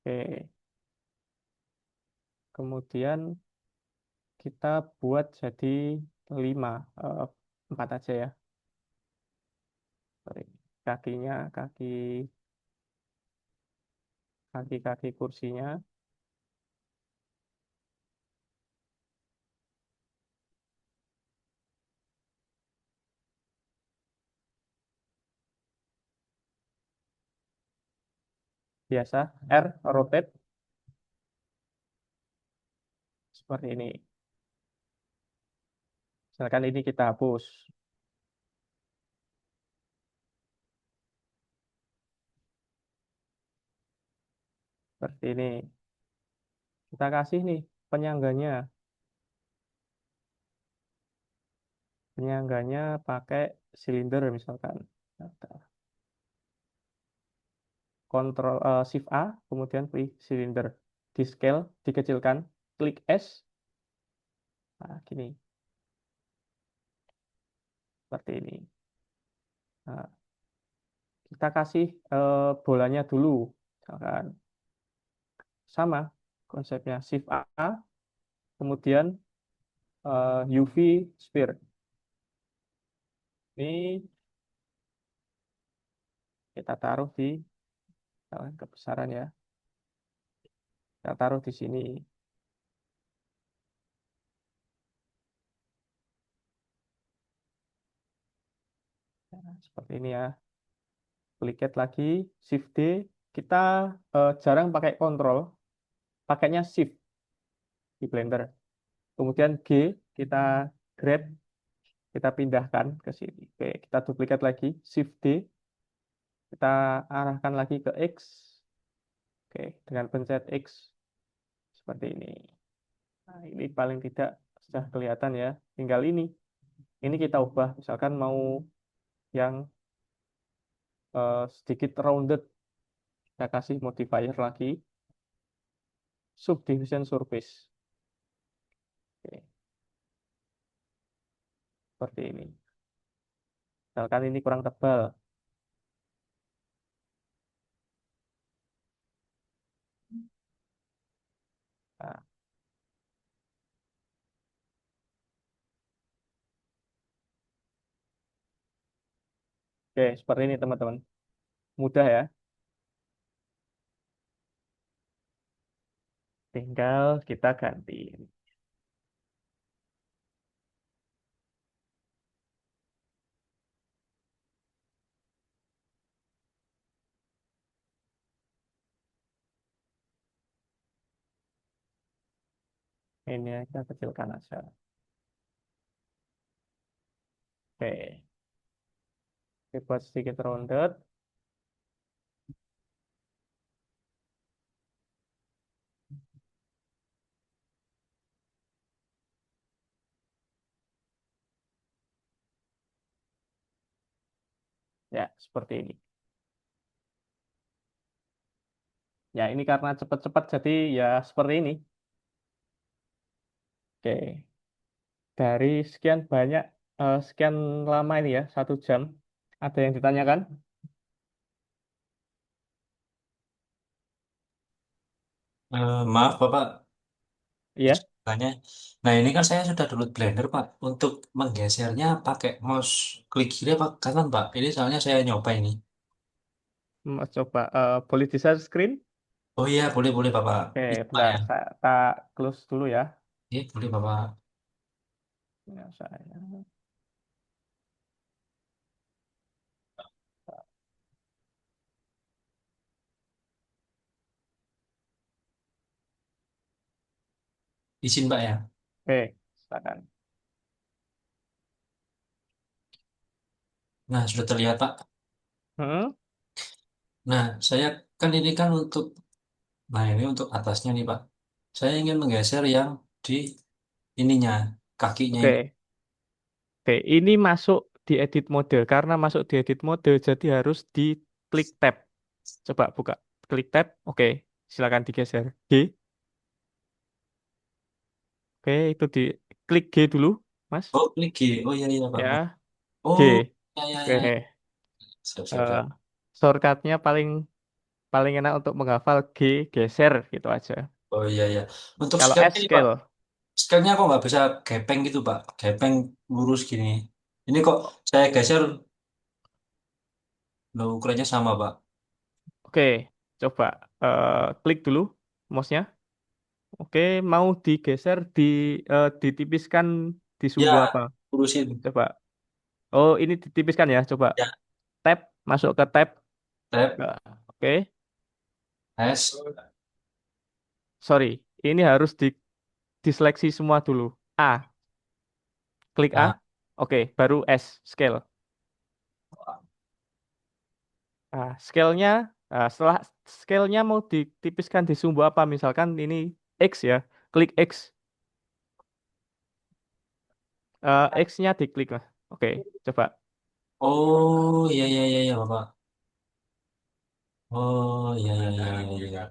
Oke, kemudian kita buat jadi 5, 4 aja ya. Sorry. Kakinya, kaki kursinya. Biasa, R, rotate. Seperti ini. Misalkan ini kita hapus. Seperti ini. Kita kasih nih penyangganya. Penyangganya pakai silinder misalkan. Kontrol Shift A, kemudian pilih silinder. Di scale, dikecilkan. Klik S. Nah, gini. seperti ini. Nah, kita kasih bolanya dulu, misalkan sama konsepnya Shift A, kemudian UV sphere. Ini kita taruh di kebesaran ya. Kita taruh di sini. Nah, seperti ini ya. Klik add lagi, Shift D. Kita jarang pakai kontrol, pakainya Shift di Blender. Kemudian G, kita grab, kita pindahkan ke sini. Oke, kita duplikat lagi, Shift D, kita arahkan lagi ke X. Oke, dengan pencet X seperti ini. Nah, ini paling tidak sudah kelihatan ya. Tinggal ini. Ini kita ubah, misalkan mau yang sedikit rounded. Kita kasih modifier lagi. Subdivision surface. Oke, seperti ini. Misalkan ini kurang tebal. Nah, oke, seperti ini teman-teman. Mudah ya. Tinggal kita ganti. Ini kita kecilkan aja. Oke, kita buat sedikit rounded. Ya, seperti ini. Ya, ini karena cepat-cepat jadi ya seperti ini. Oke, dari sekian banyak, sekian lama ini ya, 1 jam. Ada yang ditanyakan? Maaf Bapak, Iya, tanya. Nah ini kan saya sudah download Blender Pak. Untuk menggesernya pakai mouse klik kiri apa kanan Pak? Ini soalnya saya nyoba ini. coba boleh di-share screen? Oh iya boleh boleh Bapak. Oke, Bisa Pak bentar, ya? saya tak close dulu ya. Iya boleh Bapak. Ya, saya. Izin Pak ya. Oke, silakan. Nah sudah terlihat Pak. Hmm, Nah saya kan ini kan untuk, nah ini untuk atasnya nih Pak. Saya ingin menggeser yang di ininya, kakinya ini. Oke, oke, ini masuk di edit mode. Karena masuk di edit mode, jadi harus di klik tab. Coba buka, klik tab. Oke, silakan digeser. G. Oke, itu di klik G dulu, Mas. Oh klik G. Oh iya iya Pak. Ya, Oh G. ya ya Oke. ya. Siap siap Eh, siap. shortcutnya paling paling enak untuk menghafal G, geser gitu aja. Oh iya iya. Untuk Kalau scale S ini Pak. scale. Scale-nya kok nggak bisa gepeng gitu, Pak? Gepeng lurus gini. Ini kok saya geser, loh, ukurannya sama, Pak. Oke, coba klik dulu mouse-nya. Oke, mau digeser ditipiskan di sumbu Ya, apa? urusin. Coba. Oh, ini ditipiskan ya. Coba Ya, tab, masuk ke tab. tab, Oke, S, sorry. Ini harus diseleksi semua dulu. A, klik A. A. Oke, baru S, scale. Nah, scale-nya, setelah scale-nya mau ditipiskan di sumbu apa? Misalkan ini X ya, klik X. X-nya diklik lah. Oke, coba. Oh, iya, iya, iya, iya, Bapak. Oh, iya, iya, iya, iya, iya.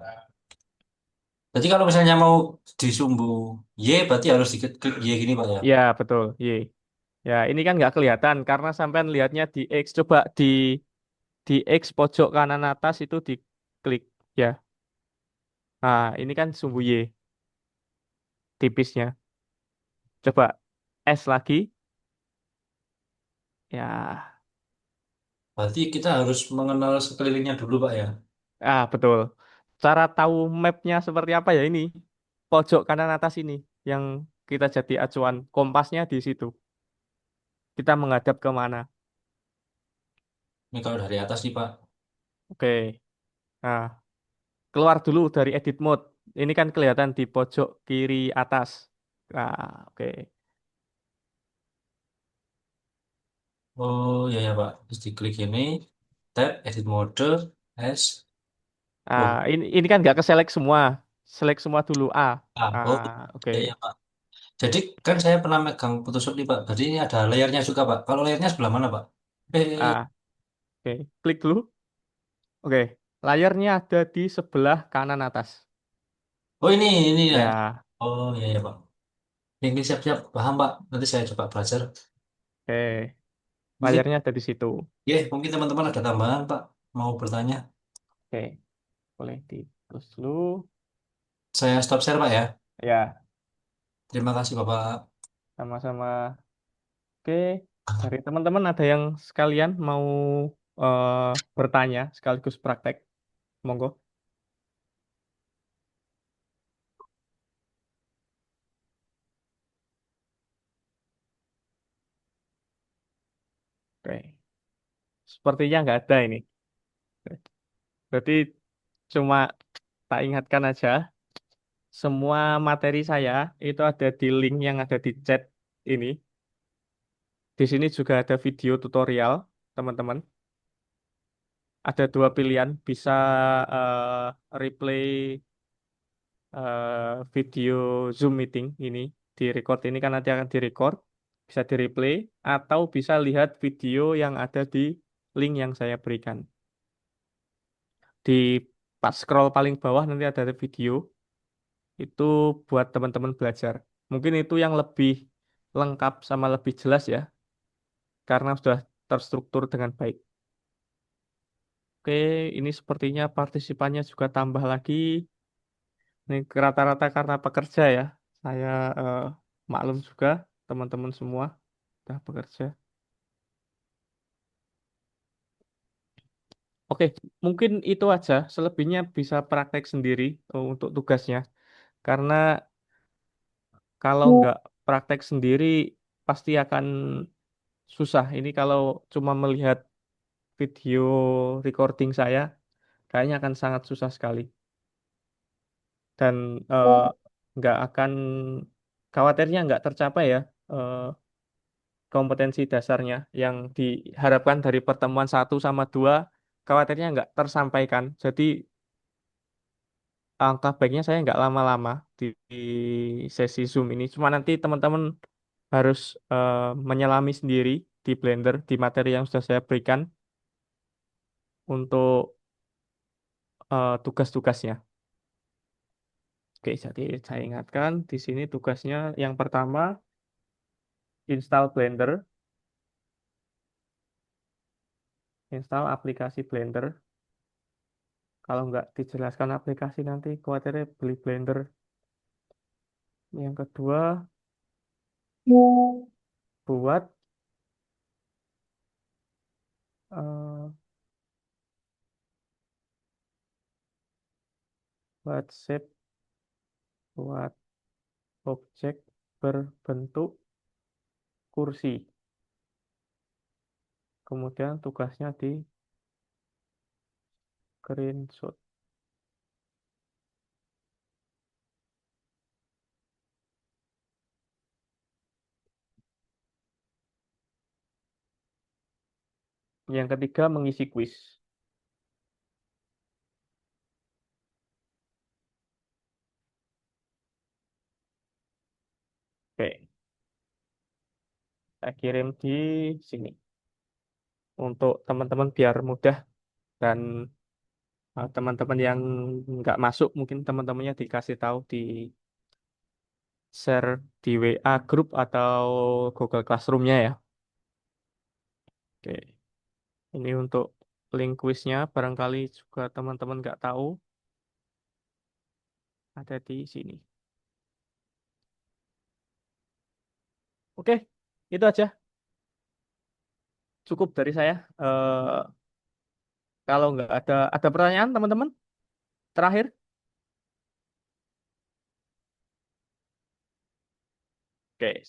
Berarti kalau misalnya mau disumbu Y, berarti harus diklik Y gini, Pak, ya? Ya, betul. Y. Ya, ini kan nggak kelihatan karena sampean lihatnya di X. Coba di X pojok kanan atas itu diklik ya. Nah, ini kan sumbu Y tipisnya. Coba S lagi. Ya, Berarti kita harus mengenal sekelilingnya dulu, Pak ya. betul. Cara tahu mapnya seperti apa ya ini? Pojok kanan atas ini yang kita jadi acuan kompasnya di situ. Kita menghadap ke mana? Ini kalau dari atas nih, Pak. Oke. Nah, keluar dulu dari edit mode. Ini kan kelihatan di pojok kiri atas. Nah, oke. Oh, ya ya, Pak. Terus diklik ini, tab, edit mode, S. Ah, Loh, ini kan nggak ke select semua. Select semua dulu A. oh, Oke. ya ya, Pak. Jadi kan saya pernah megang Photoshop nih, Pak. Berarti ini ada layarnya juga, Pak. Kalau layarnya sebelah mana, Pak? Ah, oke. Klik dulu. Oke. Layarnya ada di sebelah kanan atas. Oh, ini ya. Ya, Oh, ya ya, Pak. Ini siap-siap, paham, Pak. Nanti saya coba belajar. oke. Mungkin, Layarnya ada di situ. ya, mungkin teman-teman ada tambahan, Pak. Mau bertanya? Oke. Boleh di terus dulu. Saya stop share, Pak ya. Ya, Terima kasih, Bapak. sama-sama. Oke. Dari teman-teman ada yang sekalian mau eh, bertanya sekaligus praktek. Monggo. Oke. Sepertinya nggak ada ini. Berarti cuma tak ingatkan aja, semua materi saya itu ada di link yang ada di chat ini. Di sini juga ada video tutorial, teman-teman. Ada dua pilihan, bisa replay video Zoom meeting ini, di record ini kan nanti akan di record, bisa di replay, atau bisa lihat video yang ada di link yang saya berikan. Di pas scroll paling bawah nanti ada video, itu buat teman-teman belajar. Mungkin itu yang lebih lengkap sama lebih jelas ya, karena sudah terstruktur dengan baik. Oke, ini sepertinya partisipannya juga tambah lagi. Ini rata-rata karena pekerja ya. Saya eh, maklum juga teman-teman semua sudah bekerja. Oke, mungkin itu aja. Selebihnya bisa praktek sendiri untuk tugasnya. Karena kalau nggak praktek sendiri pasti akan susah. Ini kalau cuma melihat video recording saya, kayaknya akan sangat susah sekali. Dan nggak akan, khawatirnya nggak tercapai ya eh, kompetensi dasarnya yang diharapkan dari pertemuan satu sama dua, khawatirnya nggak tersampaikan. Jadi angka baiknya saya nggak lama-lama di sesi Zoom ini. Cuma nanti teman-teman harus menyelami sendiri di Blender, di materi yang sudah saya berikan untuk tugas-tugasnya. Oke, jadi saya ingatkan di sini tugasnya yang pertama install Blender, install aplikasi Blender. Kalau nggak dijelaskan aplikasi nanti khawatirnya beli Blender. Yang kedua, buat eh, buat shape, buat objek berbentuk kursi. Kemudian tugasnya di screenshot. Yang ketiga, mengisi kuis. Oke, saya kirim di sini untuk teman-teman biar mudah, dan teman-teman yang nggak masuk mungkin teman-temannya dikasih tahu di share di WA group atau Google Classroom-nya ya. Oke, ini untuk link kuisnya barangkali juga teman-teman nggak tahu ada di sini. Oke, itu aja. Cukup dari saya. Kalau nggak ada pertanyaan teman-teman terakhir. Oke,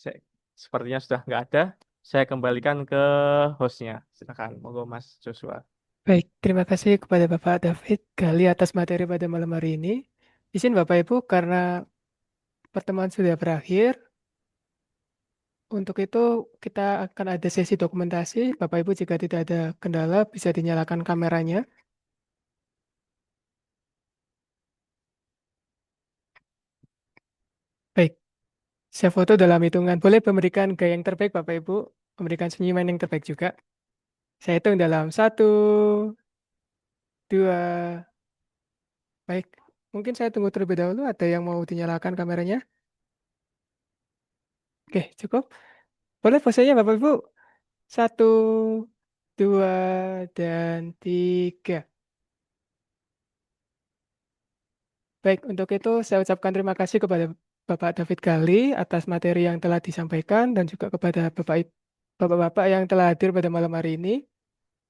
sepertinya sudah nggak ada. Saya kembalikan ke hostnya. Silakan, monggo Mas Joshua. Baik, terima kasih kepada Bapak David Gali atas materi pada malam hari ini. Izin Bapak Ibu, karena pertemuan sudah berakhir, untuk itu kita akan ada sesi dokumentasi. Bapak Ibu jika tidak ada kendala bisa dinyalakan kameranya. Baik, saya foto dalam hitungan. Boleh memberikan gaya yang terbaik Bapak Ibu, memberikan senyuman yang terbaik juga. Saya hitung dalam 1, 2. Baik, mungkin saya tunggu terlebih dahulu. Ada yang mau dinyalakan kameranya? Oke, cukup. Boleh posenya Bapak Ibu. 1, 2, dan 3. Baik, untuk itu saya ucapkan terima kasih kepada Bapak David Gali atas materi yang telah disampaikan dan juga kepada Bapak-Bapak yang telah hadir pada malam hari ini.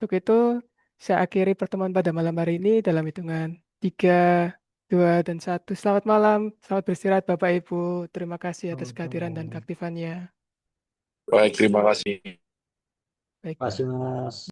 Untuk itu saya akhiri pertemuan pada malam hari ini dalam hitungan 3, 2, dan 1. Selamat malam, selamat beristirahat Bapak Ibu. Terima kasih atas kehadiran dan keaktifannya. Baik, terima kasih. Baik. Terima kasih Mas.